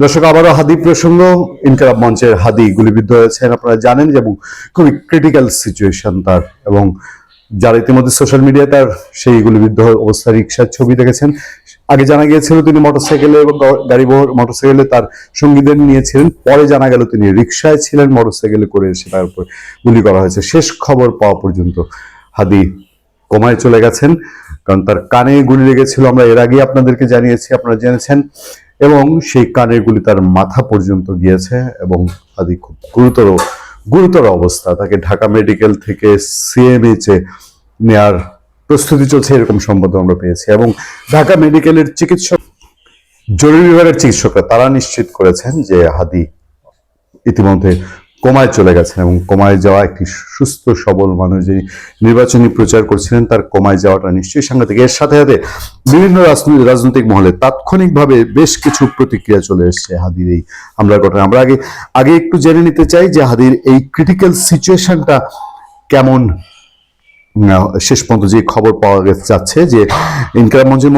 দর্শক, আবারও হাদি প্রসঙ্গ। ইনকিলাব মঞ্চের হাদি গুলিবিদ্ধ হয়েছেন, আপনারা জানেন, এবং খুবই ক্রিটিক্যাল সিচুয়েশন তার। এবং যারা ইতিমধ্যে সোশ্যাল মিডিয়ায় তার সেই গুলিবিদ্ধ অবস্থা রিক্সার ছবি দেখেছেন, আগে জানা গিয়েছিল তিনি মোটরসাইকেলে এবং গাড়িবহর মোটরসাইকেলে তার সঙ্গীদের নিয়েছিলেন। পরে জানা গেল তিনি রিক্সায় ছিলেন, মোটরসাইকেলে করে এসে তার উপর গুলি করা হয়েছে। শেষ খবর পাওয়া পর্যন্ত হাদি কোমায় চলে গেছেন, কারণ তার কানে গুলি লেগেছিল। আমরা এর আগে আপনাদেরকে জানিয়েছি, আপনারা জেনেছেন। এবং সেই কানের গুলি তার মাথা পর্যন্ত গিয়েছে এবং হাদি খুব গুরুতর অবস্থা। তাকে ঢাকা মেডিকেল থেকে সিএমএইচে নেয়ার প্রস্তুতি চলছে, এরকম সংবাদ আমরা পেয়েছি। এবং ঢাকা মেডিকেলের জরুরি বিভাগের চিকিৎসকরা তারা নিশ্চিত করেছেন যে হাদি ইতিমধ্যে কোমায় চলে গেছেন। এবং কোমায় যাওয়া একটি সুস্থ সবল মানুষ, যিনি নির্বাচনী প্রচার করছিলেন, তার কোমায় যাওয়াটা নিশ্চয়ই সাংঘাতিক। এর সাথে সাথে বিভিন্ন রাজনৈতিক মহলে তাৎক্ষণিকভাবে বেশ কিছু প্রতিক্রিয়া চলে এসছে হাদির এই হামলার ঘটনা। আমরা আগে একটু জেনে নিতে চাই যে হাদির এই ক্রিটিক্যাল সিচুয়েশনটা কেমন। শেষ পর্যন্ত যে খবর পাওয়া যাচ্ছে যে ইনকিলাব মঞ্চের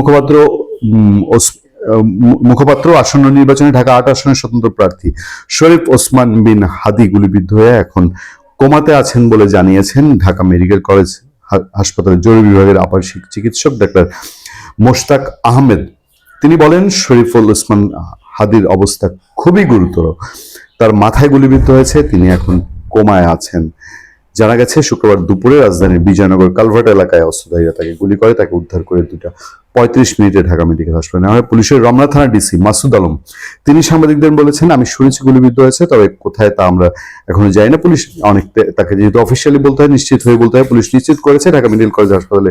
মুখপাত্র আসন্ন নির্বাচনে ঢাকা ৮ আসনের স্বতন্ত্র প্রার্থী শরীফ ওসমান বিন হাদি গুলিবিদ্ধ হয়ে এখন কোমাতে আছেন বলে জানিয়েছেন ঢাকা মেডিকেল কলেজ হাসপাতালের জরুরি বিভাগের আবাসিক চিকিৎসক ডাক্তার মোশতাক আহমেদ। তিনি বলেন, শরীফুল ওসমান হাদির অবস্থা খুবই গুরুতর, তার মাথায় গুলিবিদ্ধ হয়েছে, তিনি এখন কোমায় আছেন। জানা গেছে শুক্রবার দুপুরে রাজধানীর বিজয়নগর কালভার্ট এলাকায় অস্ত্রধারীরা তাকে গুলি করে, তাকে উদ্ধার করে 2:35 ঢাকা মেডিকেল হাসপাতালে নেওয়া হয়। পুলিশের রমনা থানার ডিসি মাসুদ আলম তিনি সাংবাদিকদের বলেছেন, আমি শুনেছি গুলিবিদ্ধ হয়েছে, তবে কোথায় তা আমরা এখনো যাই না। পুলিশ তাকে যেহেতু অফিসিয়ালি বলতে হয়, নিশ্চিত হয়ে বলতে হয়, পুলিশ নিশ্চিত করেছে। ঢাকা মেডিকেল কলেজ হাসপাতালে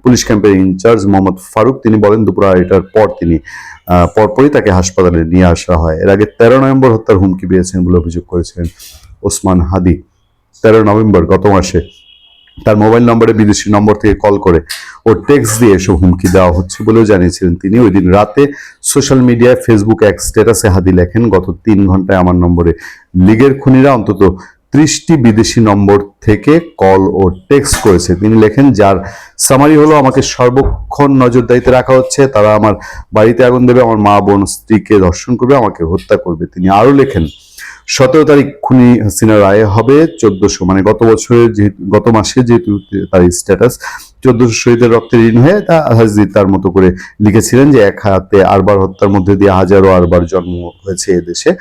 পুলিশ ক্যাম্পের ইনচার্জ মোহাম্মদ ফারুক তিনি বলেন, দুপুর 2:30টার পর পরপরই তাকে হাসপাতালে নিয়ে আসা হয়। এর আগে 13 নভেম্বর হত্যার হুমকি পেয়েছেন বলে অভিযোগ করেছিলেন ওসমান হাদি। 13 নভেম্বর গত মাসে তার মোবাইল নম্বরে বিদেশি নম্বর থেকে কল করে ও টেক্সট দিয়ে এসব হুমকি দেওয়া হচ্ছে বলেও জানিয়েছিলেন তিনি। ওই দিন রাতে সোশ্যাল মিডিয়ায় ফেসবুক এক স্ট্যাটাসে হাদি লেখেন, গত 3 ঘন্টায় আমার নম্বরে লীগের খুনিরা অন্তত 30টি বিদেশি নম্বর থেকে কল ও টেক্সট করেছে। তিনি লেখেন, যার সামারি হলো, আমাকে সর্বক্ষণ নজরদারিতে রাখা হচ্ছে, তারা আমার বাড়িতে আগুন দেবে, আমার মা বোন স্ত্রীকে ধর্ষণ করবে, আমাকে হত্যা করবে। তিনি আরো লেখেন, 17 তারিখ খুনি হাসিনা রায় হবে 1400, মানে গত মাসে যেহেতু তার স্ট্যাটাস 1400 শহীদের রক্তে ঋণ হয়ে হাজির তার মতো করে লিখেছিলেন যে এক হাতে আরবার হত্যার মধ্যে দিয়ে হাজারো আরবার জন্ম হয়েছে এদেশে।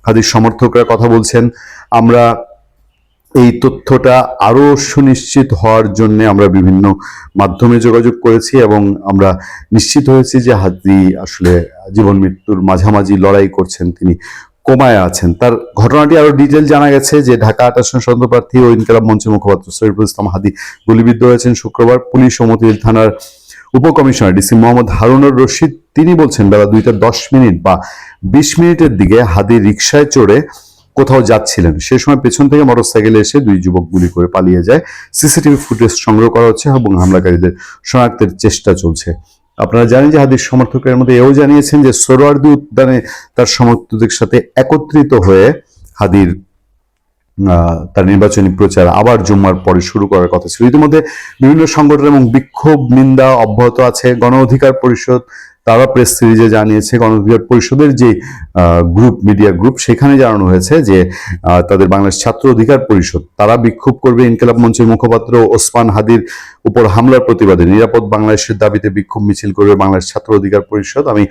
হাদির সমর্থকরা কথা বলছেন, আমরা এই তথ্যটা আরো সুনিশ্চিত হওয়ার জন্য আমরা বিভিন্ন মাধ্যমে যোগাযোগ করেছি এবং আমরা নিশ্চিত হয়েছি যে হাদি আসলে জীবন মৃত্যুর মাঝামাঝি লড়াই করছেন, তিনি কোমায় আছেন। তার ঘটনাটি আরো ডিটেল জানা গেছে যে ঢাকা 8 আসনের স্বতন্ত্র প্রার্থী ও ইনকিলাব মঞ্চের মুখপাত্র শরীফুল ইসলাম হাদি গুলিবিদ্ধ হয়েছেন শুক্রবার। পুলিশ ও মতিঝিল থানার উপকমিশনার ডিসি মোহাম্মদ হারুনুর রশিদ তিনি বলছেন, বেলা 2:10 বা 20 মিনিটের দিকে হাদি রিকশায় চড়ে কোথাও যাচ্ছিলেন। সে সময় পেছন থেকে মোটরসাইকেলে এসে 2 যুবক গুলি করে পালিয়ে যায়। সিসিটিভি ফুটেজ সংগ্রহ করা হচ্ছে এবং হামলাকারীদের শনাক্তের চেষ্টা চলছে। আপনারা জানেন যে হাদির সমর্থকের মধ্যে এও জানিয়েছেন যে সোহরাওয়ার্দী উদ্যানে তার সমর্থকদের সাথে একত্রিত হয়ে হাদির তার নির্বাচনী প্রচার আবার জুম্মার পরে শুরু করার কথা ছিল। ইতিমধ্যে বিভিন্ন সংগঠন এবং বিক্ষোভ নিন্দা অব্যাহত আছে। গণ অধিকার পরিষদ তারা প্রেস সিরিজে জানিয়েছে, গণ অধিকার পরিষদের যে মিডিয়া গ্রুপ, সেখানে জানানো হয়েছে যে তাদের বাংলাদেশ ছাত্র অধিকার পরিষদ তারা বিক্ষোভ করবে ইনকিলাব মঞ্চের মুখপাত্র ওসমান হাদির উপর হামলার প্রতিবাদে। নিরাপদ বাংলাদেশের দাবিতে বিক্ষোভ মিছিল করবে বাংলাদেশ ছাত্র অধিকার পরিষদ। আমি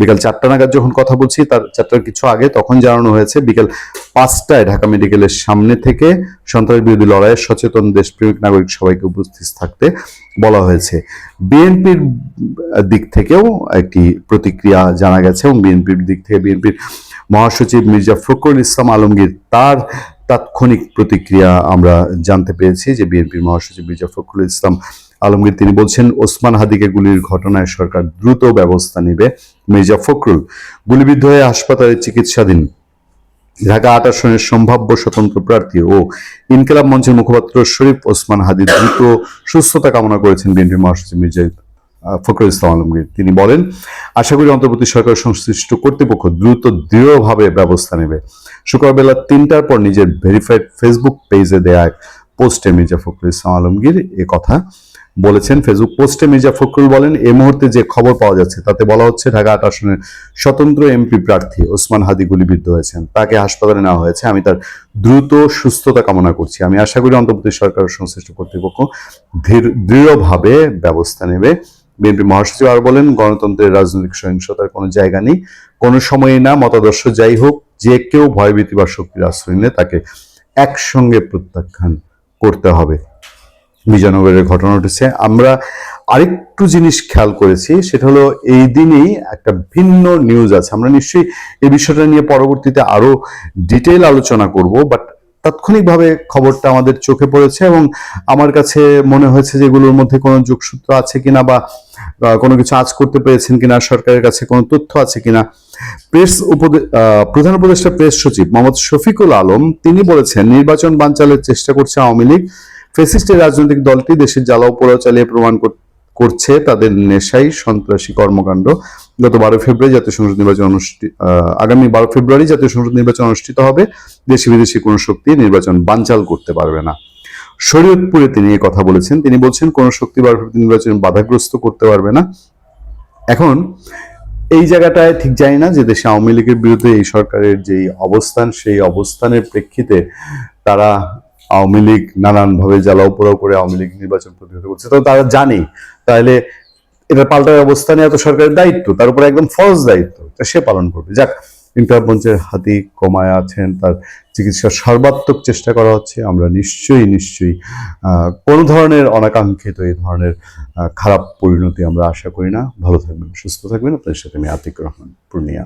বিকাল 4টা নাগাদ যখন কথা বলছি, তার 4টার কিছু আগে, তখন জানানো হয়েছে বিকাল 5টায় ঢাকা মেডিকেলের সামনে থেকে সন্ত্রাস বিরোধী লড়াইয়ের সচেতন দেশপ্রেমিক নাগরিক সবাইকে উপস্থিত থাকতে বলা হয়েছে। বিএনপির দিক থেকেও একটি প্রতিক্রিয়া জানা গেছে এবং বিএনপির মহাসচিব মির্জা ফখরুল ইসলাম আলমগীর তার তাৎক্ষণিক প্রতিক্রিয়া আমরা জানতে পেরেছি যে বিএনপির মহাসচিব মির্জা ফখরুল ইসলাম আলমগীর তিনি বলছেন, ওসমান হাদিকে গুলির ঘটনায় সরকার দ্রুত ব্যবস্থা নেবে। মির্জা ফখরুল গুলিবিদ্ধ হয়ে হাসপাতালে চিকিৎসাধীন ঢাকা 8 আসনের সম্ভাব্য স্বতন্ত্র প্রার্থী ও ইনকিলাব মঞ্চের মুখপাত্র শরীফ ওসমান হাদির দ্রুত সুস্থতা কামনা করেছেন বিএনপি মহাসচিব মির্জা ফখরুল ইসলাম আলমগীর। তিনি বলেন, আশা করি অন্তর্বর্তী সরকার সংশ্লিষ্ট কর্তৃপক্ষ দ্রুত দৃঢ়ভাবে ব্যবস্থা নেবে। শুক্রবার বেলা 3টার পর নিজের ভেরিফাইড ফেসবুক পেজে দেয়া এক পোস্টে মির্জা ফখরুল ইসলাম আলমগীর এ কথা বলেছেন ফেসবুক পোস্টে। মির্জা ফখরুল বলেন, এই মুহূর্তে যে খবর পাওয়া যাচ্ছে তাতে বলা হচ্ছে ঢাকা ৮ আসনের স্বতন্ত্র এমপি প্রার্থী ওসমান হাদী গুলিবিদ্ধ হয়েছেন, তাকে হাসপাতালে নেওয়া হয়েছে। আমি তার দ্রুত সুস্থতা কামনা করছি। আমি আশা করি অন্তর্বর্তী সরকার ও সংশ্লিষ্ট কর্তৃপক্ষ দৃঢ়ভাবে ব্যবস্থা নেবে। বিএনপি মহাসচিব আর বলেন, গণতন্ত্রের রাজনৈতিক সহিংসতার কোনো জায়গা নেই, কোনো সময়ই না। মতাদর্শ যাই হোক, যে কেউ ভয়ভীতি বা শক্তির আশ্রয় নিলে তাকে একসঙ্গে প্রত্যাখ্যান করতে হবে। বিজয়নগরের ঘটনা ঘটেছে। আমরা আরেকটু জিনিস খেয়াল করেছি, সেটা হলো এই দিনেই একটা ভিন্ন নিউজ আছে। আমরা নিশ্চয়ই এই বিষয়টা নিয়ে পরবর্তীতে আরো ডিটেইল আলোচনা করব, বাট তাৎক্ষণিকভাবে খবরটা আমাদের চোখে পড়েছে এবং আমার কাছে মনে হয়েছে যে এগুলোর মধ্যে কোনো যোগসূত্র আছে কিনা বা কোনো কিছু আঁচ করতে পেরেছেন কিনা, সরকারের কাছে কোনো তথ্য আছে কিনা। প্রধান উপদেষ্টা প্রেস সচিব মোহাম্মদ শফিকুল আলম তিনি বলেছেন, নির্বাচন বানচালের চেষ্টা করছে আওয়ামী লীগ। ফ্যাসিস্টের রাজনৈতিক দলটি দেশের জ্বালাও পোড়াও চালিয়ে প্রমাণ করছে তাদের নেশাই সন্ত্রাসী কর্মকাণ্ড। গত 12 ফেব্রুয়ারি জাতীয় সংসদ নির্বাচন আগামী 12 ফেব্রুয়ারি জাতীয় সংসদ নির্বাচন অনুষ্ঠিত হবে। দেশি বিদেশি কোনো শক্তি নির্বাচন বানচাল করতে পারবে না। শরীয়তপুরে তিনি এই কথা বলেছেন। তিনি বলছেন, কোন শক্তি নির্বাচন বাধাগ্রস্ত করতে পারবে না। এখন এই জায়গাটায় ঠিক জানি না যে দেশে আওয়ামী লীগের বিরুদ্ধে এই সরকারের যে অবস্থান, সেই অবস্থানের প্রেক্ষিতে তারা আওয়ামী লীগ নানানভাবে জ্বালাও পোড়াও করে আওয়ামী লীগ নির্বাচন প্রতিহত করছে, তো তারা জানে তাহলে এটা পাল্টার অবস্থানে এত সরকারের দায়িত্ব, তার উপরে একদম ফরজ দায়িত্ব, সে পালন করবে। যাক, ইনকিলাব মঞ্চের হাতি কমায় আছেন, তার চিকিৎসার সর্বাত্মক চেষ্টা করা হচ্ছে। আমরা নিশ্চয়ই কোনো ধরনের অনাকাঙ্ক্ষিত এই ধরনের খারাপ পরিণতি আমরা আশা করি না। ভালো থাকবেন, সুস্থ থাকবেন। আপনাদের সাথে আমি আতিক রহমান, পূর্ণিয়া।